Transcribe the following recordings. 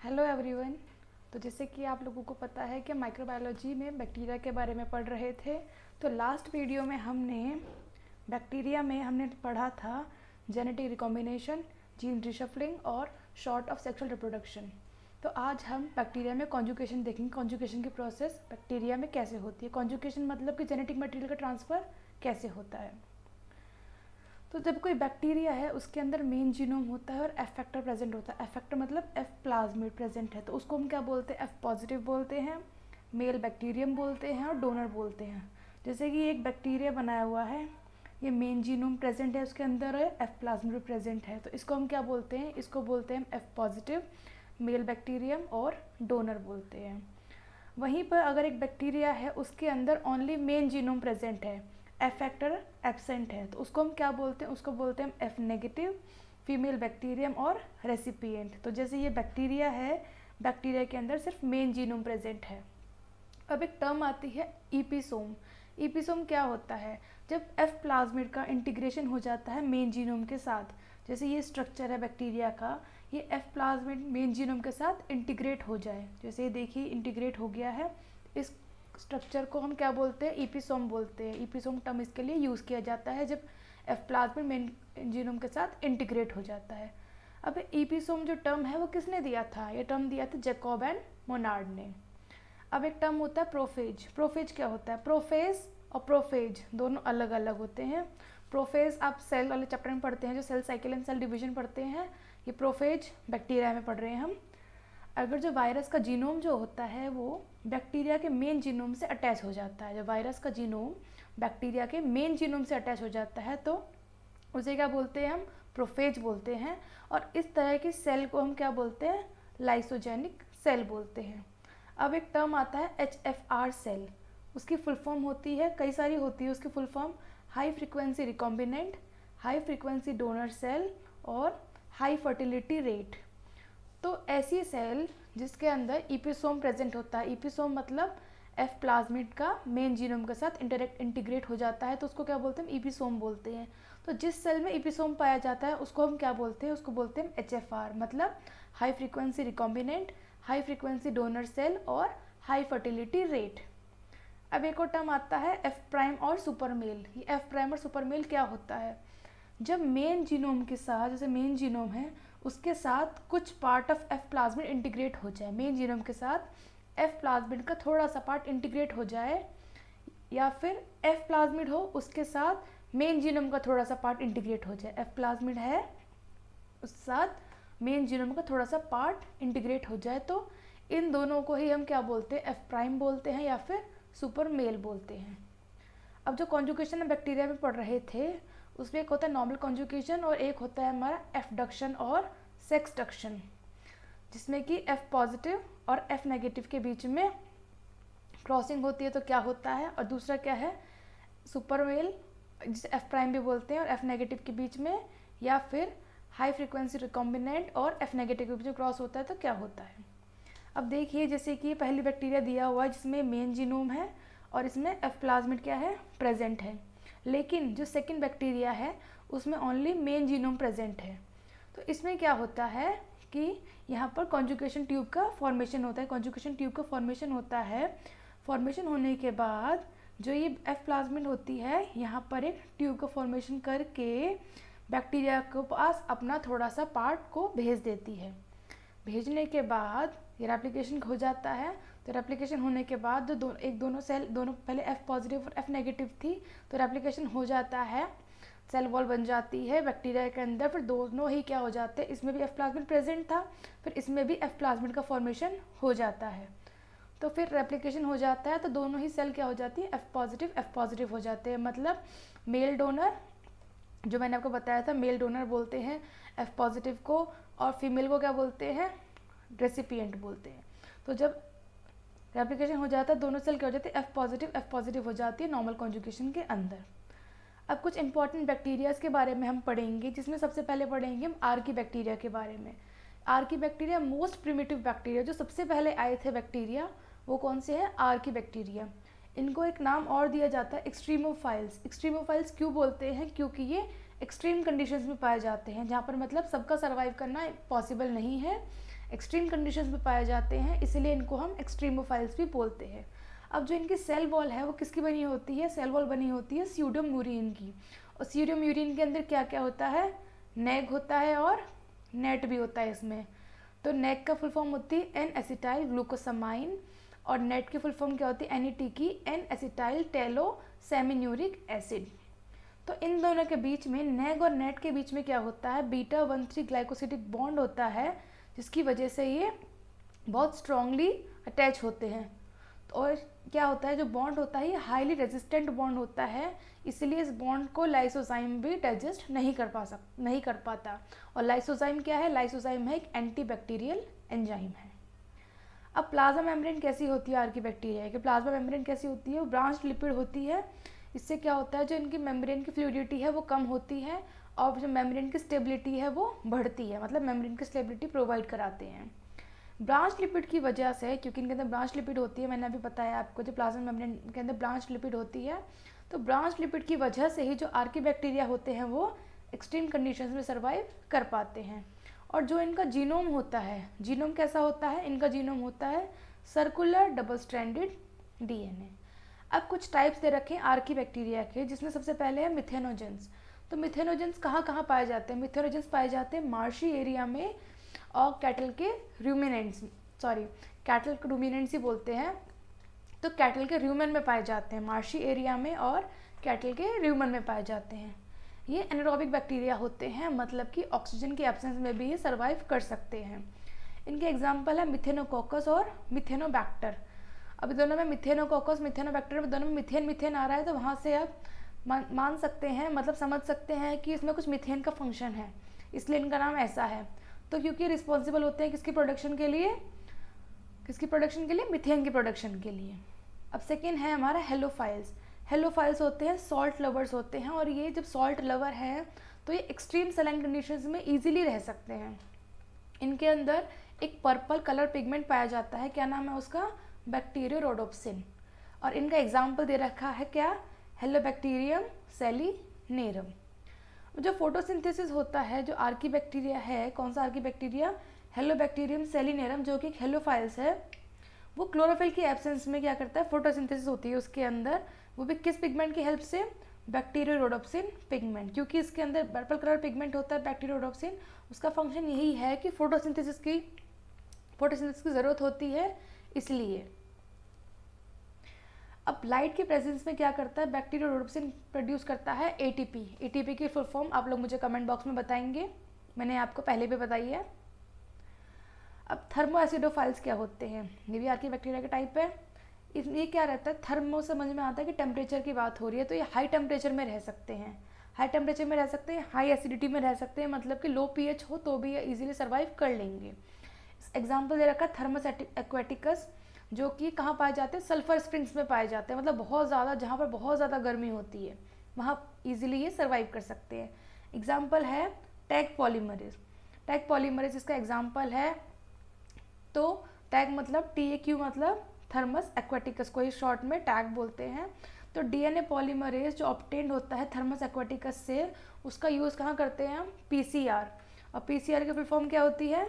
Hello everyone. तो जैसे कि आप लोगों को पता है कि माइक्रोबायोलॉजी में बैक्टीरिया के बारे में पढ़ रहे थे। तो लास्ट वीडियो में हमने बैक्टीरिया में हमने पढ़ा था जेनेटिक रिकॉम्बिनेशन, जीन रिशफलिंग और शॉर्ट ऑफ सेक्सुअल रिप्रोडक्शन। तो आज हम बैक्टीरिया में कॉन्जुगेशन देखेंगे। कॉन्जुगेशन की प्रोसेस बैक्टीरिया में कैसे होती है। कॉन्जुगेशन मतलब कि जेनेटिक मटेरियल का ट्रांसफ़र कैसे होता है। तो जब कोई बैक्टीरिया है उसके अंदर मेन जीनोम होता है और एफ फैक्टर प्रेजेंट होता है। एफ फैक्टर मतलब एफ प्लाज्मिड प्रेजेंट है, तो उसको हम क्या बोलते हैं, एफ पॉजिटिव बोलते हैं, मेल बैक्टीरियम बोलते हैं और डोनर बोलते हैं। जैसे कि एक बैक्टीरिया बनाया हुआ है, ये मेन जीनोम प्रेजेंट है, उसके अंदर एफ प्लाज्मिड प्रेजेंट है, तो इसको हम क्या बोलते हैं, इसको बोलते हैं एफ पॉजिटिव मेल बैक्टीरियम और डोनर बोलते हैं। वहीं पर अगर एक बैक्टीरिया है उसके अंदर ओनली मेन जीनोम प्रेजेंट है, एफ फैक्टर एब्सेंट है, तो उसको हम क्या बोलते हैं, उसको बोलते हैं एफ नेगेटिव फीमेल बैक्टीरियम और रेसिपिएंट। तो जैसे ये बैक्टीरिया है, बैक्टीरिया के अंदर सिर्फ मेन जीनोम प्रेजेंट है। अब एक टर्म आती है ईपीसोम। ईपीसोम क्या होता है, जब एफ प्लाज्मिड का इंटीग्रेशन हो जाता है मेन जीनोम के साथ। जैसे ये स्ट्रक्चर है बैक्टीरिया का, ये एफ प्लाज्मिड मेन जीनोम के साथ इंटीग्रेट हो जाए, जैसे ये देखिए इंटीग्रेट हो गया है, इस स्ट्रक्चर को हम क्या बोलते हैं, ईपीसोम बोलते हैं। ईपीसोम टर्म इसके लिए यूज़ किया जाता है जब एफ प्लाज्मिड मेन जीनोम के साथ इंटीग्रेट हो जाता है। अब ईपीसोम जो टर्म है वो किसने दिया था, ये टर्म दिया था जैकब एंड मोनार्ड ने। अब एक टर्म होता है प्रोफेज। प्रोफेज क्या होता है, प्रोफेज और प्रोफेज दोनों अलग अलग होते हैं। प्रोफेज आप सेल वाले चैप्टर में पढ़ते हैं, जो cell cycle and cell division पढ़ते हैं। ये प्रोफेज बैक्टीरिया में पढ़ रहे हैं हम। अगर जो वायरस का जीनोम जो होता है वो बैक्टीरिया के मेन जीनोम से अटैच हो जाता है, जब वायरस का जीनोम बैक्टीरिया के मेन जीनोम से अटैच हो जाता है तो उसे क्या बोलते हैं, हम प्रोफेज बोलते हैं। और इस तरह की सेल को हम क्या बोलते हैं, लाइसोजेनिक सेल बोलते हैं। अब एक टर्म आता है HFR सेल। उसकी फुल फॉर्म होती है, कई सारी होती है उसकी full form, high frequency recombinant, high frequency donor cell और हाई फर्टिलिटी रेट। तो ऐसी सेल जिसके अंदर ईपीसोम प्रेजेंट होता है, ईपीसोम मतलब एफ प्लाज्मिड का मेन जीनोम के साथ इंटीग्रेट हो जाता है, तो उसको क्या बोलते हैं, ईपीसोम बोलते हैं। तो जिस सेल में ईपीसोम पाया जाता है उसको हम क्या बोलते हैं, उसको बोलते हैं HFR मतलब high frequency recombinant, high frequency donor cell और हाई फर्टिलिटी रेट। अब एक और टर्म आता है एफ प्राइम और सुपरमेल। ये एफ प्राइम और सुपरमेल क्या होता है, जब मेन जीनोम के साथ, जैसे मेन जीनोम है उसके साथ कुछ part of F plasmid integrate हो जाए, मेन जीनोम के साथ एफ प्लाज्मिड का थोड़ा सा पार्ट इंटीग्रेट हो जाए, या फिर एफ प्लाज्मिड हो उसके साथ मेन जीनोम का थोड़ा सा पार्ट इंटीग्रेट हो जाए। एफ प्लाज्मिड है उसके साथ मेन जीनोम का थोड़ा सा पार्ट इंटीग्रेट हो जाए, तो इन दोनों को ही हम क्या बोलते हैं, एफ प्राइम बोलते हैं या फिर सुपर मेल बोलते हैं। अब जो कॉन्जुगेशन हम बैक्टीरिया में पढ़ रहे थे उसमें एक होता है नॉर्मल कॉन्जुगेशन और एक होता है हमारा एफडक्शन और सेक्सडक्शन, जिसमें कि एफ पॉजिटिव और एफ नेगेटिव के बीच में क्रॉसिंग होती है तो क्या होता है, और दूसरा क्या है सुपरमेल, जिसे एफ प्राइम भी बोलते हैं, और एफ नेगेटिव के बीच में, या फिर हाई फ्रीक्वेंसी रिकॉम्बिनेंट और एफ नेगेटिव के बीच में क्रॉस होता है तो क्या होता है। अब देखिए जैसे कि पहली बैक्टीरिया दिया हुआ है जिसमें मेन जीनोम है और इसमें एफ प्लाज्मिड क्या है, प्रेजेंट है, लेकिन जो सेकंड बैक्टीरिया है उसमें ओनली मेन जीनोम प्रेजेंट है। तो इसमें क्या होता है कि यहाँ पर कॉन्जुगेशन ट्यूब का फॉर्मेशन होता है। कॉन्जुगेशन ट्यूब का फॉर्मेशन होता है, फॉर्मेशन होने के बाद जो ये एफ प्लाज्मिड होती है यहाँ पर एक ट्यूब का फॉर्मेशन करके बैक्टीरिया के पास अपना थोड़ा सा पार्ट को भेज देती है। भेजने के बाद ये रेप्लिकेशन हो जाता है, तो रेप्लिकेशन होने के बाद जो दोनों सेल, दोनों पहले एफ पॉजिटिव और एफ नेगेटिव थी, तो रेप्लिकेशन हो जाता है, सेल वॉल बन जाती है बैक्टीरिया के अंदर, फिर दोनों ही क्या हो जाते हैं, इसमें भी एफ प्लाज्मिड प्रेजेंट था, फिर इसमें भी एफ प्लाज्मिड का फॉर्मेशन हो जाता है, तो फिर रेप्लिकेशन हो जाता है, तो दोनों ही सेल क्या हो जाती है, एफ पॉजिटिव हो जाते हैं। मतलब मेल डोनर, जो मैंने आपको बताया था, मेल डोनर बोलते हैं एफ पॉजिटिव को, और फीमेल को क्या बोलते हैं, रेसिपिएंट बोलते हैं। तो जब रेप्लिकेशन हो जाता है दोनों सेल क्या हो जाते हैं, एफ पॉजिटिव हो जाती है नॉर्मल कॉन्जुगेशन के अंदर। अब कुछ इंपॉर्टेंट बैक्टीरियाज के बारे में हम पढ़ेंगे, जिसमें सबसे पहले पढ़ेंगे हम आर्की बैक्टीरिया के बारे में। Archie bacteria most primitive bacteria, जो सबसे पहले आए थे बैक्टीरिया वो कौन से हैं, आर्की बैक्टीरिया। इनको एक नाम और दिया जाता है एक्सट्रीमोफाइल्स। एक्सट्रीमोफाइल्स क्यों बोलते हैं, क्योंकि ये एक्सट्रीम कंडीशंस में पाए जाते हैं, जहाँ पर मतलब सबका सर्वाइव करना पॉसिबल नहीं है, एक्सट्रीम कंडीशंस में पाए जाते हैं, इसलिए इनको हम एक्सट्रीमोफाइल्स भी बोलते हैं। अब जो इनकी सेल वॉल है वो किसकी बनी होती है? सेल वॉल बनी होती है स्यूडोम्यूरिन की। और स्यूडोम्यूरिन के अंदर क्या क्या होता है? नेग होता है और नेट भी होता है इसमें। तो नेग का फुल फॉर्म होती है एन एसिटाइल ग्लूकोसामाइन, और नेट की फुल फॉर्म क्या होती है? एनईटी की एन एसिटाइल टेलोसेमिन्यूरिक एसिड। तो इन दोनों के बीच में, नेग और नेट के बीच में क्या होता है? बीटा 1,3 ग्लाइकोसिडिक बॉन्ड होता है, जिसकी वजह से ये बहुत स्ट्रांगली अटैच होते हैं। और क्या होता है, जो बॉन्ड होता है ये हाईली रेजिस्टेंट बॉन्ड होता है, इसलिए इस बॉन्ड को लाइसोजाइम भी डाइजेस्ट नहीं कर पाता। और लाइसोजाइम क्या है? लाइसोजाइम है एक एंटीबैक्टीरियल एंजाइम है। अब प्लाज्मा मेम्ब्रेन कैसी होती है आर्कीबैक्टीरिया की? प्लाज्मा मेम्ब्रेन कैसी होती है? वो ब्रांच लिपिड होती है। इससे क्या होता है, जो इनकी मेम्ब्रेन की फ्लूइडिटी है वो कम होती है, और जो मेम्ब्रेन की स्टेबिलिटी है वो बढ़ती है, मतलब मेम्ब्रेन की स्टेबिलिटी प्रोवाइड कराते हैं। ब्रांच लिपिड की वजह से, क्योंकि इनके अंदर ब्रांच लिपिड होती है, मैंने अभी बताया आपको, जो प्लाज्मा मेम्ब्रेन के अंदर ब्रांच लिपिड होती है, तो ब्रांच लिपिड की वजह से ही जो आर्कीबैक्टीरिया होते हैं वो एक्सट्रीम कंडीशंस में सर्वाइव कर पाते हैं। और जो इनका जीनोम होता है, जीनोम कैसा होता है? इनका जीनोम होता है सर्कुलर डबल स्ट्रैंडेड डीएनए। अब कुछ टाइप्स दे रखे हैं आर्कीबैक्टीरिया के, जिसमें सबसे पहले है मिथेनोजेंस। तो मिथेनोजेंस कहाँ कहाँ पाए जाते हैं? मिथेनोजेंस पाए जाते हैं मार्शी एरिया में और कैटल के रूमिनेंट्स, कैटल के रूमिनेंट्स ही बोलते हैं, तो कैटल के र्यूमन में पाए जाते हैं, मार्शी एरिया में और कैटल के र्यूमन में पाए जाते हैं। ये एनारोबिक बैक्टीरिया होते हैं, मतलब कि ऑक्सीजन की एब्सेंस में भी ये सर्वाइव कर सकते हैं। इनके एग्जाम्पल है मिथेनोकोकस और मिथेनोबैक्टर। अभी दोनों में मिथेनोकोकस मिथेनोबैक्टर में दोनों में मिथेन आ रहा है, तो वहाँ से आप मान सकते हैं, मतलब समझ सकते हैं कि इसमें कुछ मिथेन का फंक्शन है, इसलिए इनका नाम ऐसा है। तो क्योंकि रिस्पॉन्सिबल होते हैं किसकी प्रोडक्शन के लिए? मिथेन की प्रोडक्शन के लिए। अब सेकेंड है हमारा हेलोफाइल्स। हेलोफाइल्स होते हैं सॉल्ट लवर्स होते हैं, और ये जब सॉल्ट लवर है तो ये एक्सट्रीम सलाइन कंडीशंस में इजीली रह सकते हैं। इनके अंदर एक पर्पल कलर पिगमेंट पाया जाता है, क्या नाम है उसका? बैक्टीरियोरोडोप्सिन। और इनका एग्जाम्पल दे रखा है क्या? हेलोबैक्टीरियम सेलिनेरम। जो फोटोसिंथेसिस होता है, जो आर्कीबैक्टीरिया है, कौन सा आर्कीबैक्टीरिया? हेलोबैक्टीरियम सेलिनेरम, जो कि हेलोफाइल्स है, वो क्लोरोफिल की एब्सेंस में क्या करता है? फोटोसिंथेसिस होती है उसके अंदर, वो भी किस पिगमेंट की हेल्प से? बैक्टीरियोरोडोप्सिन पिगमेंट। क्योंकि इसके अंदर पर्पल कलर पिगमेंट होता है बैक्टीरियोरोडोप्सिन, उसका फंक्शन यही है कि फोटोसिंथेसिस की ज़रूरत होती है, इसलिए। अब लाइट के प्रेजेंस में क्या करता है? बैक्टीरियोरोडोप्सिन प्रोड्यूस करता है एटीपी। एटीपी की फुल फॉर्म आप लोग मुझे कमेंट बॉक्स में बताएंगे, मैंने आपको पहले भी बताई है। अब थर्मो एसिडोफाइल्स क्या होते हैं? ये भी आर्कीबैक्टीरिया का टाइप है। ये क्या रहता है? थर्मो समझ में आता है कि टेम्परेचर की बात हो रही है, तो ये हाई टेम्परेचर में रह सकते हैं, हाई एसिडिटी में रह सकते हैं, मतलब कि लो पीएच हो तो भी ये इजीली सर्वाइव कर लेंगे। एग्जाम्पल दे रखा है थर्मस एक्वेटिकस, जो कि कहाँ पाए जाते हैं? सल्फर स्प्रिंग्स में पाए जाते हैं, मतलब बहुत ज़्यादा, जहाँ पर बहुत ज़्यादा गर्मी होती है वहाँ इजीली ये सर्वाइव कर सकते हैं। एग्जाम्पल है टैग पॉलीमरेज इसका एग्जाम्पल है। तो टैग मतलब TAQ मतलब थर्मस एक्वेटिकस को ही शॉर्ट में टैग बोलते हैं। तो DNA पॉलीमरेज जो ऑब्टेन्ड होता है थर्मस एक्वेटिकस से, उसका यूज़ कहाँ करते हैं हम? PCR। और PCR की फुल फॉर्म क्या होती है?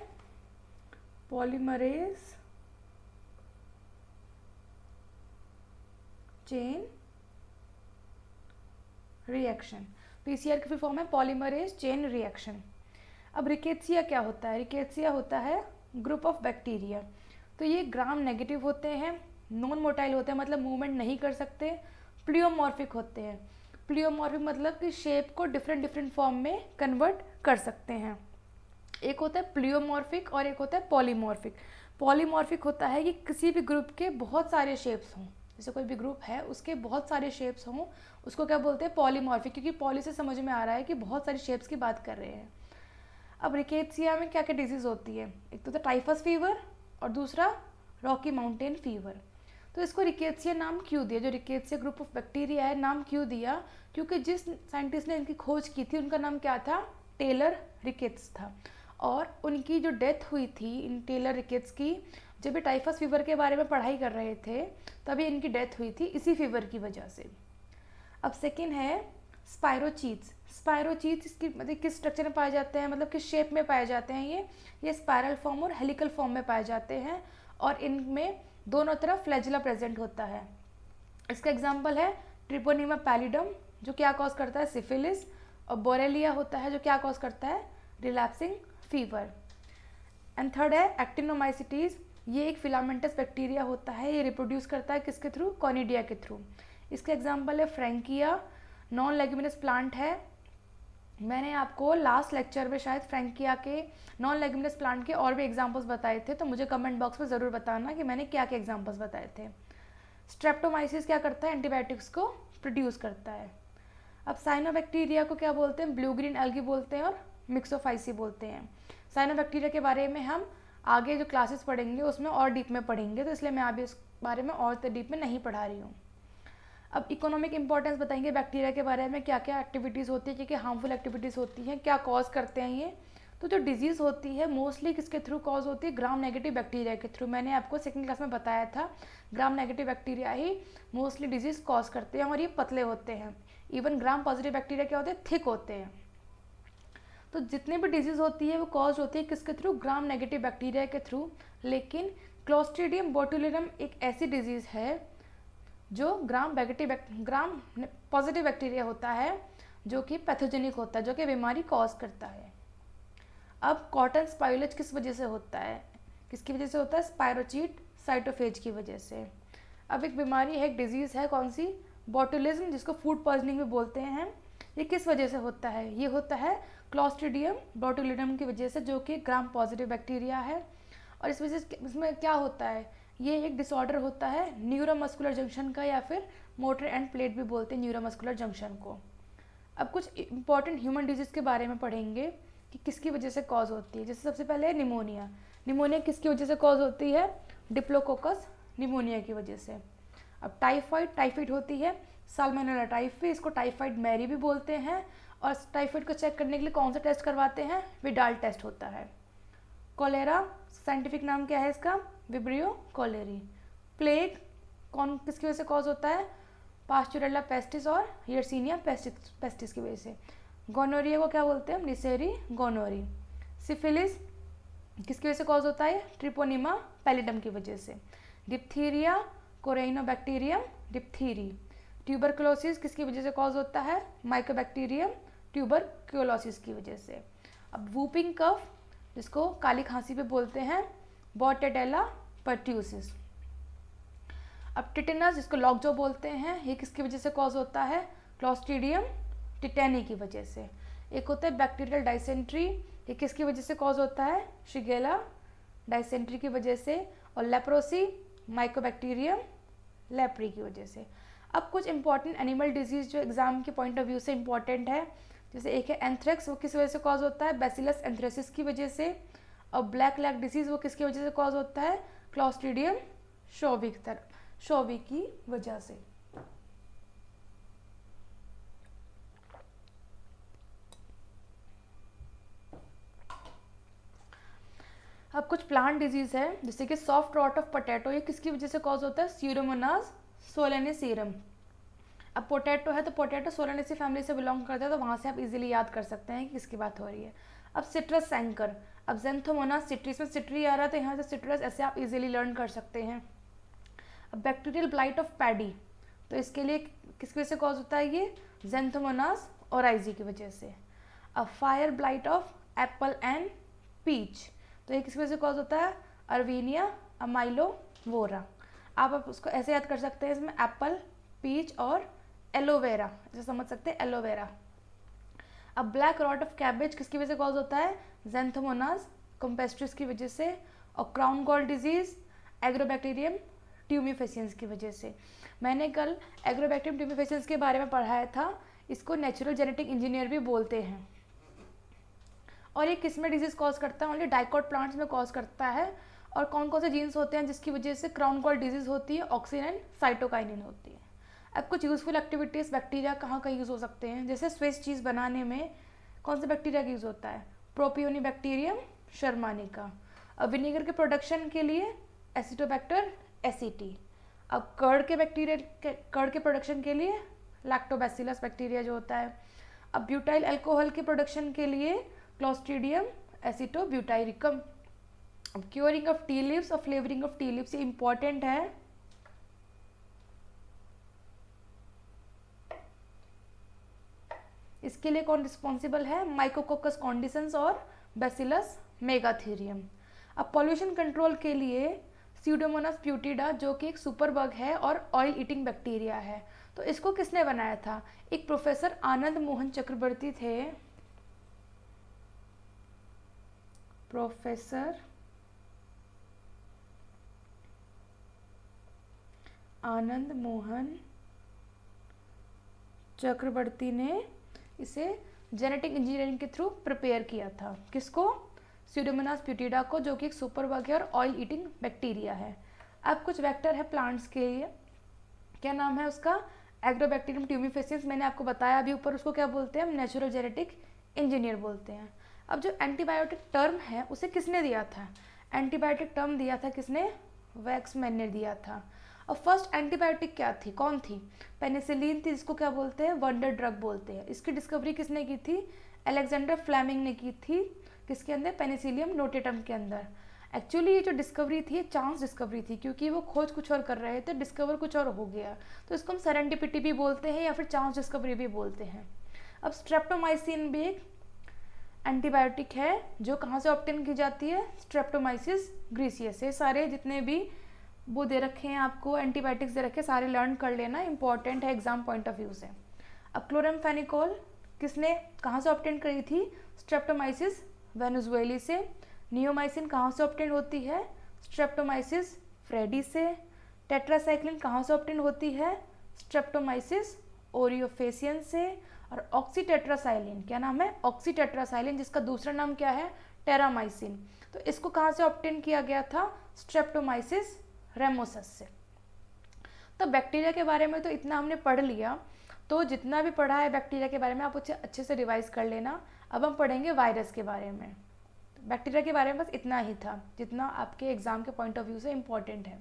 Polymerase chain reaction. PCR की फुल फॉर्म है पॉलीमरेज चेन रिएक्शन। अब रिकेट्सिया क्या होता है? रिकेट्सिया होता है ग्रुप ऑफ बैक्टीरिया। तो ये ग्राम नेगेटिव होते हैं, नॉन मोटाइल होते हैं, मतलब मूवमेंट नहीं कर सकते, प्लियोमॉर्फिक होते हैं। प्लियोमॉर्फिक मतलब कि शेप को डिफरेंट फॉर्म में कन्वर्ट कर सकते हैं। एक होता है प्लियोमॉर्फिक और एक होता है पॉलीमॉर्फिक। पॉलीमॉर्फिक होता है कि किसी भी ग्रुप के बहुत सारे शेप्स हों, जैसे कोई भी ग्रुप है उसके बहुत सारे शेप्स हों, उसको क्या बोलते हैं? पॉलीमॉर्फिक, क्योंकि पॉली से समझ में आ रहा है कि बहुत सारी शेप्स की बात कर रहे हैं। अब रिकेट्सिया में क्या क्या डिजीज़ होती है? एक तो टाइफस फीवर और दूसरा रॉकी माउंटेन फीवर। तो इसको रिकेट्सिया नाम क्यों दिया? जो रिकेट्सिया ग्रुप ऑफ बैक्टीरिया है, नाम क्यों दिया? क्योंकि जिस साइंटिस्ट ने इनकी खोज की थी उनका नाम क्या था? टेलर रिकेट्स था। और उनकी जो डेथ हुई थी, इन टेलर रिकेट्स की, जब ये टाइफस फीवर के बारे में पढ़ाई कर रहे थे तभी इनकी डेथ हुई थी, इसी फीवर की वजह से। अब सेकेंड है स्पायरोचीट्स, स्पायरोचीट्स इसकी मतलब किस स्ट्रक्चर में पाए जाते हैं, मतलब किस शेप में पाए जाते हैं ये स्पायरल फॉर्म और हेलिकल फॉर्म में पाए जाते हैं और इनमें दोनों तरफ फ्लैजिला प्रेजेंट होता है। इसका एग्जाम्पल है ट्रिपोनिमा पैलिडम जो क्या कॉज करता है, सिफिलिस, और बोरेलिया होता है जो क्या कॉज करता है, रिलैप्सिंग फीवर। एंड थर्ड है एक्टिनोमाइसिटीज, ये एक फिलामेंटस बैक्टीरिया होता है, ये रिप्रोड्यूस करता है किसके थ्रू, कॉनिडिया के थ्रू। इसका एग्जाम्पल है फ्रैंकिया, नॉन लेग्यूमिनस प्लांट है। मैंने आपको लास्ट लेक्चर में शायद फ्रैंकिया के नॉन लेग्यूमिनस प्लांट के और भी एग्जाम्पल्स बताए थे, तो मुझे कमेंट बॉक्स में ज़रूर बताना कि मैंने क्या क्या एग्जाम्पल्स बताए थे। स्ट्रेप्टोमाइसिस क्या करता है, एंटीबायोटिक्स को प्रोड्यूस करता है। अब साइनोबैक्टीरिया को क्या बोलते हैं, ब्लू ग्रीन एल्गी बोलते हैं और मिक्सोफाइसी बोलते हैं। साइनोबैक्टीरिया के बारे में हम आगे जो क्लासेस पढ़ेंगे उसमें और डीप में पढ़ेंगे, तो इसलिए मैं अभी इस बारे में और डीप में नहीं पढ़ा रही हूँ। अब इकोनॉमिक इंपॉर्टेंस बताएंगे बैक्टीरिया के बारे में, क्या क्या एक्टिविटीज़ होती है, क्या क्या हार्मफुल एक्टिविटीज़ होती हैं, क्या कॉज करते हैं ये। तो जो डिजीज़ होती है मोस्टली किसके थ्रू कॉज होती है, ग्राम नेगेटिव बैक्टीरिया के थ्रू। मैंने आपको सेकंड क्लास में बताया था ग्राम नेगेटिव बैक्टीरिया ही मोस्टली डिजीज़ कॉज करते हैं और ये पतले होते हैं। इवन ग्राम पॉजिटिव बैक्टीरिया क्या होते हैं, थिक होते हैं। तो जितने भी डिजीज़ होती है वो कॉज होती है किसके थ्रू, ग्राम नेगेटिव बैक्टीरिया के थ्रू। लेकिन क्लोस्ट्रीडियम बोटुलिनम एक ऐसी डिजीज़ है जो ग्राम पॉजिटिव बैक्टीरिया होता है जो कि पैथोजेनिक होता है, जो कि बीमारी कॉज करता है। अब कॉटन स्पाइलेज किस वजह से होता है, किसकी वजह से होता है, स्पायरोचीट साइटोफेज की वजह से। अब एक बीमारी है, एक डिजीज़ है, कौन सी, बोटुलिज्म, जिसको फूड पॉइजनिंग भी बोलते हैं। ये किस वजह से होता है, ये होता है क्लोस्ट्रीडियम बोटुलिनम की वजह से, जो कि ग्राम पॉजिटिव बैक्टीरिया है। और इस वजह से इसमें क्या होता है, ये एक डिसऑर्डर होता है न्यूरोमस्कुलर जंक्शन का, या फिर मोटर एंड प्लेट भी बोलते हैं न्यूरोमस्कुलर जंक्शन को। अब कुछ इंपॉर्टेंट ह्यूमन डिजीज़ के बारे में पढ़ेंगे कि किसकी वजह से कॉज होती है। जैसे सबसे पहले है निमोनिया। निमोनिया किसकी वजह से कॉज होती है, डिप्लोकोकस निमोनिया की वजह से। अब टाइफाइड होती है साल्मोनेला टाइफी, इसको टाइफाइड मैरी भी बोलते हैं। और टाइफाइड को चेक करने के लिए कौन सा टेस्ट करवाते हैं, विडाल टेस्ट होता है। कोलेरा साइंटिफिक नाम क्या है इसका, विब्रियो कोलेरी। प्लेग किसकी वजह से कॉज होता है, पास्चुरेला पेस्टिस और यर्सीनिया पेस्टिस की वजह से। गोनोरिया को क्या बोलते हैं, निसेरी गोनोरी। सिफिलिस किसकी वजह से कॉज होता है, ट्रिपोनिमा पैलिडम की वजह से। डिप्थीरिया कोरेइनोबैक्टीरियम डिप्थीरी। ट्यूबरकुलोसिस किसकी वजह से कॉज होता है, माइकोबैक्टीरियम ट्यूबरक्यूलोसिस की वजह से। अब वूपिंग कफ जिसको काली खांसी पे बोलते हैं, बॉटेडेला पर्ट्यूसिस। अब टिटेनस जिसको लॉकजॉ बोलते हैं, ये किसकी वजह से कॉज होता है, क्लोस्ट्रीडियम टिटेनी की वजह से। एक होता है बैक्टीरियल डाइसेंट्री, ये किसकी वजह से कॉज होता है, शिगेला डाइसेंट्री की वजह से। और लेप्रोसी माइकोबैक्टीरियम लेप्री की वजह से। अब कुछ इंपॉर्टेंट एनिमल डिजीज जो एग्जाम के पॉइंट ऑफ व्यू से इंपॉर्टेंट है, जैसे एक है एंथ्रेक्स, वो किस वजह से कॉज होता है, बैसिलस एंथ्रेसिस की वजह से। और ब्लैक लैग डिसीज़ वो किसकी वजह से कॉज होता है, क्लोस्ट्रीडियम शोवी की वजह से। अब कुछ प्लांट डिजीज है जैसे कि सॉफ्ट रॉट ऑफ पोटैटो, ये किसकी वजह से कॉज होता है, स्यूडोमोनास सोलेनेसीरम। अब पोटैटो है तो पोटैटो सोलेनेसी फैमिली से बिलोंग करता है, तो वहाँ से आप इजीली याद कर सकते हैं कि किसकी बात हो रही है। अब सिट्रस सैंकर, अब जेंथोमोनास सिट्रीस में सिट्री आ रहा है तो यहाँ से सिट्रस, ऐसे आप इजीली लर्न कर सकते हैं। अब बैक्टीरियल ब्लाइट ऑफ पैडी, तो इसके लिए किसकी वजह से कॉज होता है, ये जेंथोमोनास ओराइजी की वजह से। अब fire blight of apple and peach, तो ये किसकी वजह से कॉज होता है, अर्वीनिया अमाइलोवोरा। आप उसको ऐसे याद कर सकते हैं, इसमें एप्पल, पीच और एलोवेरा, ऐसे समझ सकते हैं एलोवेरा। अब ब्लैक रॉट ऑफ कैबेज किसकी वजह से कॉज होता है, जेंथोमोनास कम्पेस्ट्रिस की वजह से। और crown gall disease Agrobacterium tumefaciens की वजह से। मैंने कल एग्रोबैक्टीरियम ट्यूमिफेसियंस के बारे में पढ़ाया था, इसको नेचुरल जेनेटिक इंजीनियर भी बोलते हैं। और ये किस में डिजीज कॉज करता है, ओनली डाइकोट प्लांट्स में कॉज करता है। और कौन कौन से जीन्स होते हैं जिसकी वजह से क्राउन गॉल डिजीज होती है, ऑक्सिन एंड साइटोकाइनिन होती है। अब कुछ यूजफुल एक्टिविटीज़ बैक्टीरिया कहाँ कहाँ यूज़ हो सकते हैं, जैसे स्विस चीज़ बनाने में कौन से बैक्टीरिया का यूज़ होता है, प्रोपियोनी बैक्टीरियम शर्मानिका। अब विनेगर के प्रोडक्शन के लिए एसिटोबैक्टर एसीटी। अब कर्ड के प्रोडक्शन के लिए लैक्टोबैसिलस बैक्टीरिया जो होता है। अब ब्यूटाइल अल्कोहल के प्रोडक्शन के लिए क्लोस्ट्रीडियम एसिटोब्यूटाइरिकम। अब क्योरिंग ऑफ टी लीव्स और फ्लेवरिंग ऑफ टी लीव्स, ये इंपॉर्टेंट है। इसके लिए कौन रिस्पॉन्सिबल है? माइकोकोकस कॉन्डिसेंस और बैसिलस मेगाथीरियम। अब पॉल्यूशन कंट्रोल के लिए स्यूडोमोनास प्यूटिडा, जो कि एक सुपर बग है और ऑयल ईटिंग बैक्टीरिया है, तो इसको किसने बनाया था? एक प्रोफेसर आनंद मोहन चक्रवर्ती थे। प्रोफेसर आनंद मोहन चक्रवर्ती ने इसे जेनेटिक इंजीनियरिंग के थ्रू प्रिपेयर किया था। किसको? स्यूडोमोनास प्यूटिडा को, जो कि एक सुपर बग है और ऑयल ईटिंग बैक्टीरिया है। अब कुछ वेक्टर है प्लांट्स के लिए, क्या नाम है उसका? Agrobacterium tumefaciens. मैंने आपको बताया अभी ऊपर, उसको क्या बोलते हैं? हम नेचुरल जेनेटिक इंजीनियर बोलते हैं। अब जो एंटीबायोटिक टर्म है उसे किसने दिया था? एंटीबायोटिक टर्म दिया था किसने? वैक्समैन ने दिया था। और फर्स्ट एंटीबायोटिक क्या थी, कौन थी? पेनिसिलिन थी, जिसको क्या बोलते हैं? वंडर ड्रग बोलते हैं। इसकी डिस्कवरी किसने की थी? अलेक्जेंडर फ्लेमिंग ने की थी। किसके अंदर? पेनिसिलियम नोटेटम के अंदर। एक्चुअली ये जो डिस्कवरी थी, ये चांस डिस्कवरी थी, क्योंकि वो खोज कुछ और कर रहे थे, डिस्कवर कुछ और हो गया, तो इसको हम सेरेंडिपिटी भी बोलते हैं या फिर चांस डिस्कवरी भी बोलते हैं। अब स्ट्रेप्टोमाइसिन भी एक एंटीबायोटिक है जो कहाँ से ऑब्टेन की जाती है? स्ट्रेप्टोमाइसिस ग्रीसियस से। सारे जितने भी वो दे रखे हैं आपको, एंटीबायोटिक्स दे रखे, सारे लर्न कर लेना, इंपॉर्टेंट है एग्जाम पॉइंट ऑफ व्यू से। अब क्लोरामफेनिकोल किसने कहाँ से ऑब्टेन करी थी? स्ट्रेप्टोमाइसिस वेनेजुएली से। नियोमाइसिन कहाँ से ऑब्टेन होती है? स्ट्रेप्टोमाइसिस फ्रेडी से। टेट्रासाइक्लिन कहाँ से ऑब्टेन होती है? स्ट्रेप्टोमाइसिस ओरियोफेसियन से। और ऑक्सीटेट्रासाइलिन, क्या नाम है? ऑक्सीटेट्रासाइलिन, जिसका दूसरा नाम क्या है? टेरामाइसिन। तो इसको कहाँ से ऑब्टेन किया गया था? स्ट्रेप्टोमाइसिस रेमोसस से। तो बैक्टीरिया के बारे में तो इतना हमने पढ़ लिया, तो जितना भी पढ़ा है बैक्टीरिया के बारे में आप उसे अच्छे से रिवाइज कर लेना। अब हम पढ़ेंगे वायरस के बारे में। बैक्टीरिया के बारे में बस इतना ही था जितना आपके एग्जाम के पॉइंट ऑफ व्यू से इम्पॉर्टेंट है।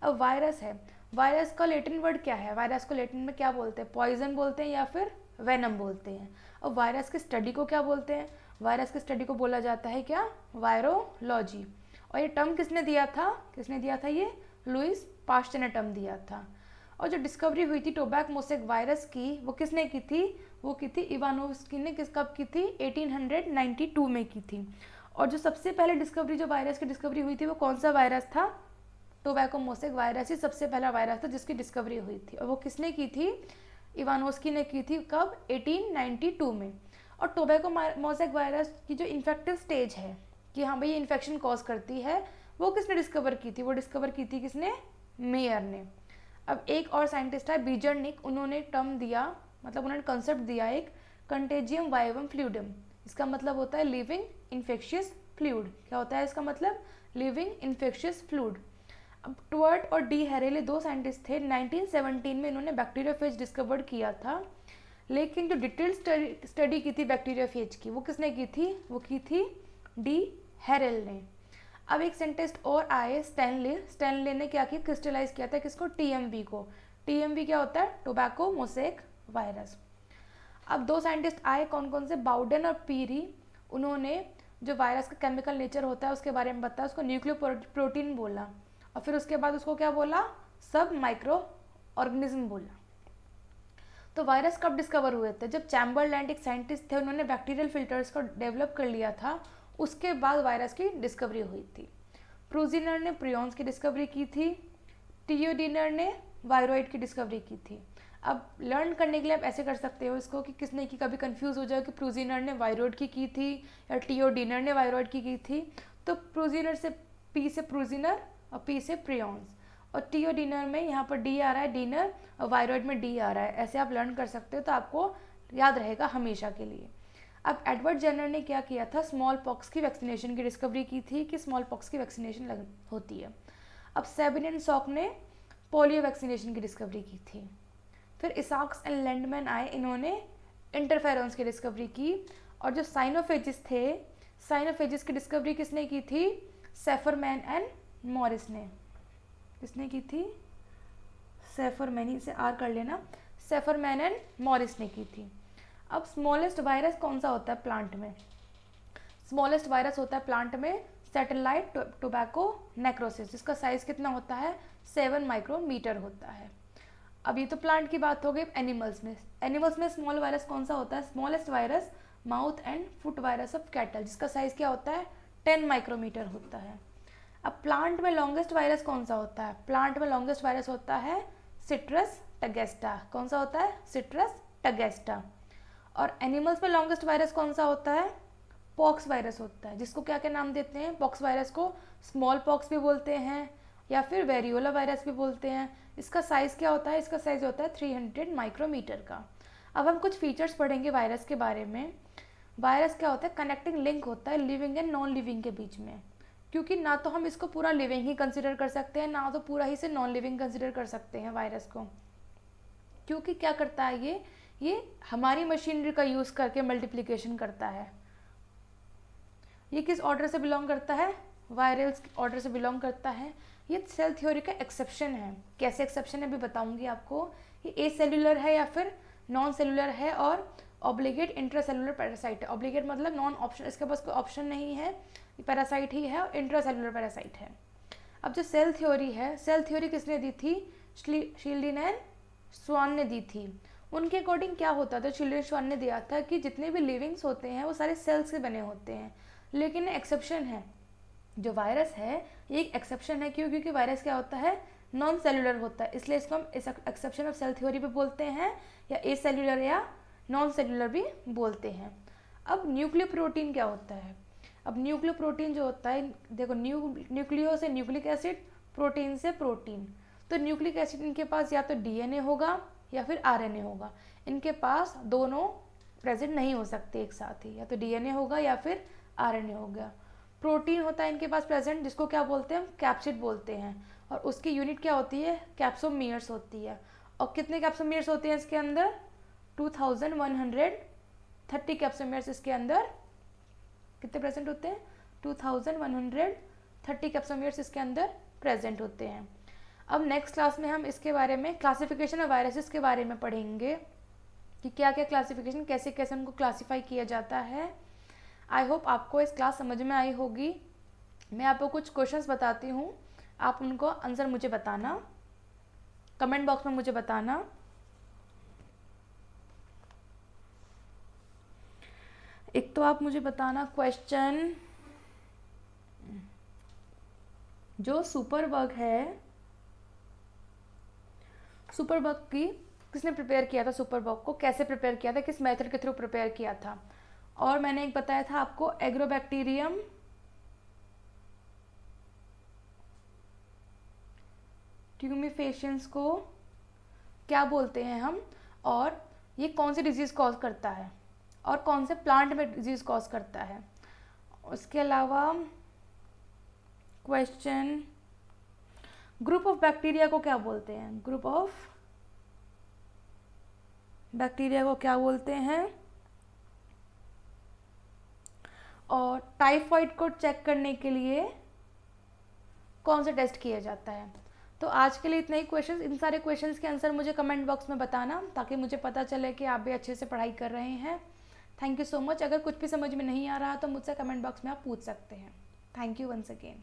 अब वायरस है, वायरस का लैटिन वर्ड क्या है? वायरस को लैटिन में क्या बोलते हैं? पॉइजन बोलते हैं या फिर वेनम बोलते हैं। अब वायरस की स्टडी को क्या बोलते हैं? वायरस की स्टडी को बोला जाता है क्या? वायरोलॉजी। और ये टर्म किसने दिया था? किसने दिया था? ये लुइस पास्चर ने टर्म दिया था। और जो डिस्कवरी हुई थी टोबैक मोसेक वायरस की, वो किसने की थी? वो की थी इवानोव्स्की ने। कब की थी? 1892 में की थी। और जो सबसे पहले डिस्कवरी, जो वायरस की डिस्कवरी हुई थी, वो कौन सा वायरस था? टोबैको मोसेक वायरस ही सबसे पहला वायरस था जिसकी डिस्कवरी हुई थी। और वो किसने की थी? इवानोव्स्की ने की थी। कब? 1892 में। और टोबैको मोसेक वायरस की जो इन्फेक्टिव स्टेज है कि हाँ भाई ये इन्फेक्शन कॉज करती है, वो किसने डिस्कवर की थी? वो डिस्कवर की थी किसने? मेयर ने। अब एक और साइंटिस्ट है बीजरनिक, उन्होंने टर्म दिया, मतलब उन्होंने कंसेप्ट दिया एक कंटेजियम वाइवम फ्लूइडम। इसका मतलब होता है लिविंग इन्फेक्शियस फ्लूइड। क्या होता है इसका मतलब? Living infectious fluid. अब टुअर्ट और डी हैरेले दो साइंटिस्ट थे। 1917 में इन्होंने बैक्टीरियोफेज डिस्कवर किया था, लेकिन जो डिटेल स्टडी की थी बैक्टीरियोफेज की, वो किसने की थी? वो की थी डी हैरेल ने। अब एक साइंटिस्ट और आए, स्टैनले ने क्या किया? क्रिस्टलाइज किया था किसको? टीएमवी को। टीएमवी क्या होता है? Tobacco mosaic virus. अब दो साइंटिस्ट आए, कौन कौन से? बाउडेन और पीरी। उन्होंने जो वायरस का केमिकल नेचर होता है उसके बारे में बताया, उसको न्यूक्लियो प्रोटीन बोला, और फिर उसके बाद उसको क्या बोला? सब माइक्रो ऑर्गेनिज्म बोला। तो वायरस कब डिस्कवर हुए थे? जब चैम्बरलैंड एक साइंटिस्ट थे, उन्होंने बैक्टीरियल फिल्टर्स को डेवलप कर लिया था, उसके बाद वायरस की डिस्कवरी हुई थी। प्रूजिनर ने प्रियॉन्स की डिस्कवरी की थी। टियोडिनर ने वायरोइड की डिस्कवरी की थी। अब लर्न करने के लिए आप ऐसे कर सकते हो इसको कि किसने की, कभी कंफ्यूज हो जाए कि प्रूजिनर ने वायरोइड की थी या टियोडिनर ने वायरोइड की थी। तो प्रूजिनर से पी से प्रूजिनर और पी से प्रियॉन्स, और टियोडिनर में यहाँ पर डी आ रहा है डिनर, और वायरोइड में डी आ रहा है। ऐसे आप लर्न कर सकते हो, तो आपको याद रहेगा हमेशा के लिए। अब एडवर्ड जेनर ने क्या किया था? स्मॉल पॉक्स की वैक्सीनेशन की डिस्कवरी की थी कि स्मॉल पॉक्स की वैक्सीनेशन होती है। अब सेबिन एंड सॉक ने पोलियो वैक्सीनेशन की डिस्कवरी की थी। फिर इसाक्स एंड लैंडमैन आए, इन्होंने इंटरफेरॉन्स की डिस्कवरी की। और जो साइनोफेजिस थे, साइनोफेजिस की डिस्कवरी किसने की थी? सेफरमैन एंड मॉरिस ने। किसने की थी? सेफरमैन, से आर कर लेना। सेफरमैन एंड मॉरिस ने की थी। अब स्मॉलेस्ट वायरस कौन सा होता है प्लांट में? स्मॉलेस्ट वायरस होता है प्लांट में सैटेलाइट टोबैको नेक्रोसिस, जिसका साइज कितना होता है? 7 माइक्रोमीटर होता है। अब ये तो प्लांट की बात हो गई। एनिमल्स में स्मॉल वायरस कौन सा होता है? Smallest virus mouth and foot virus of cattle, जिसका साइज क्या होता है? 10 माइक्रोमीटर होता है। अब प्लांट में लॉन्गेस्ट वायरस कौन सा होता है? प्लांट में लॉन्गेस्ट वायरस होता है सिट्रस टगेस्टा। कौन सा होता है? सिट्रस टगेस्टा। और एनिमल्स में लॉन्गेस्ट वायरस कौन सा होता है? पॉक्स वायरस होता है, जिसको क्या क्या नाम देते हैं? पॉक्स वायरस को स्मॉल पॉक्स भी बोलते हैं या फिर वेरियोला वायरस भी बोलते हैं। इसका साइज़ क्या होता है? इसका साइज़ होता है 300 माइक्रोमीटर का। अब हम कुछ फीचर्स पढ़ेंगे वायरस के बारे में। वायरस क्या होता है? कनेक्टिंग लिंक होता है लिविंग एंड नॉन लिविंग के बीच में, क्योंकि ना तो हम इसको पूरा लिविंग ही कंसिडर कर सकते हैं, ना तो पूरा ही से नॉन लिविंग कंसिडर कर सकते हैं वायरस को। क्योंकि क्या करता है ये हमारी मशीनरी का यूज़ करके मल्टीप्लिकेशन करता है। ये किस ऑर्डर से बिलोंग करता है? वायरल्स ऑर्डर से बिलोंग करता है। ये सेल थ्योरी का एक्सेप्शन है। कैसे एक्सेप्शन है भी बताऊंगी आपको। ये ए सेलुलर है या फिर नॉन सेलुलर है और ऑब्लिगेट इंट्रासेलुलर पैरासाइट है। ऑब्लिगेट मतलब नॉन ऑप्शन, इसके पास कोई ऑप्शन नहीं है, पैरासाइट ही है और इंट्रासेलुलर पैरासाइट है। अब जो सेल थ्योरी है, सेल थ्योरी किसने दी थी? शील्डिन एंड स्वान ने दी थी। उनके अकॉर्डिंग क्या होता था? शील्डिन स्वान ने दिया था कि जितने भी लिविंग्स होते हैं वो सारे सेल्स से बने होते हैं, लेकिन एक्सेप्शन है। जो वायरस है ये एक एक्सेप्शन है। क्यों? क्योंकि वायरस क्या होता है? नॉन सेलुलर होता है, इसलिए इसको हम एक्सेप्शन ऑफ सेल थ्योरी भी बोलते हैं या ए सेलुलर या नॉन सेलुलर भी बोलते हैं। अब न्यूक्लियो प्रोटीन क्या होता है? अब न्यूक्लियो प्रोटीन जो होता है, देखो न्यूक्लियो से न्यूक्लिक एसिड, प्रोटीन से प्रोटीन। तो न्यूक्लिक एसिड इनके पास या तो डीएनए होगा या फिर आरएनए होगा। इनके पास दोनों प्रेजेंट नहीं हो सकते एक साथ ही, या तो डीएनए होगा या फिर आरएनए होगा। प्रोटीन होता है इनके पास प्रेजेंट, जिसको क्या बोलते हैं? कैप्सिड बोलते हैं, और उसकी यूनिट क्या होती है? कैप्सोमीयर्स होती है। और कितने कैप्सोमीयर्स होते हैं इसके अंदर? 2130 कैप्सोमीयर्स इसके अंदर कितने प्रेजेंट होते हैं? 2130 कैप्सोमीयर्स इसके अंदर प्रेजेंट होते हैं। अब नेक्स्ट क्लास में हम इसके बारे में क्लासिफिकेशन ऑफ वायरसेस के बारे में पढ़ेंगे कि क्या क्या क्लासिफिकेशन, कैसे कैसे उनको क्लासीफाई किया जाता है। आई होप आपको इस क्लास समझ में आई होगी। मैं आपको कुछ क्वेश्चंस बताती हूँ, आप उनको आंसर मुझे बताना, कमेंट बॉक्स में मुझे बताना। एक तो आप मुझे बताना क्वेश्चन, जो सुपरबग है, सुपरबग की किसने प्रिपेयर किया था? सुपरबग को कैसे प्रिपेयर किया था? किस मेथड के थ्रू प्रिपेयर किया था? और मैंने एक बताया था आपको एग्रोबैक्टीरियम ट्यूमिफेशियंस को क्या बोलते हैं हम, और ये कौन सी डिजीज़ कॉज करता है और कौन से प्लांट में डिजीज़ कॉज करता है। उसके अलावा क्वेश्चन, ग्रुप ऑफ बैक्टीरिया को क्या बोलते हैं? ग्रुप ऑफ बैक्टीरिया को क्या बोलते हैं? और टाइफाइड को चेक करने के लिए कौन सा टेस्ट किया जाता है? तो आज के लिए इतने ही क्वेश्चंस। इन सारे क्वेश्चंस के आंसर मुझे कमेंट बॉक्स में बताना, ताकि मुझे पता चले कि आप भी अच्छे से पढ़ाई कर रहे हैं। Thank you so much. अगर कुछ भी समझ में नहीं आ रहा तो मुझसे कमेंट बॉक्स में आप पूछ सकते हैं। Thank you once again.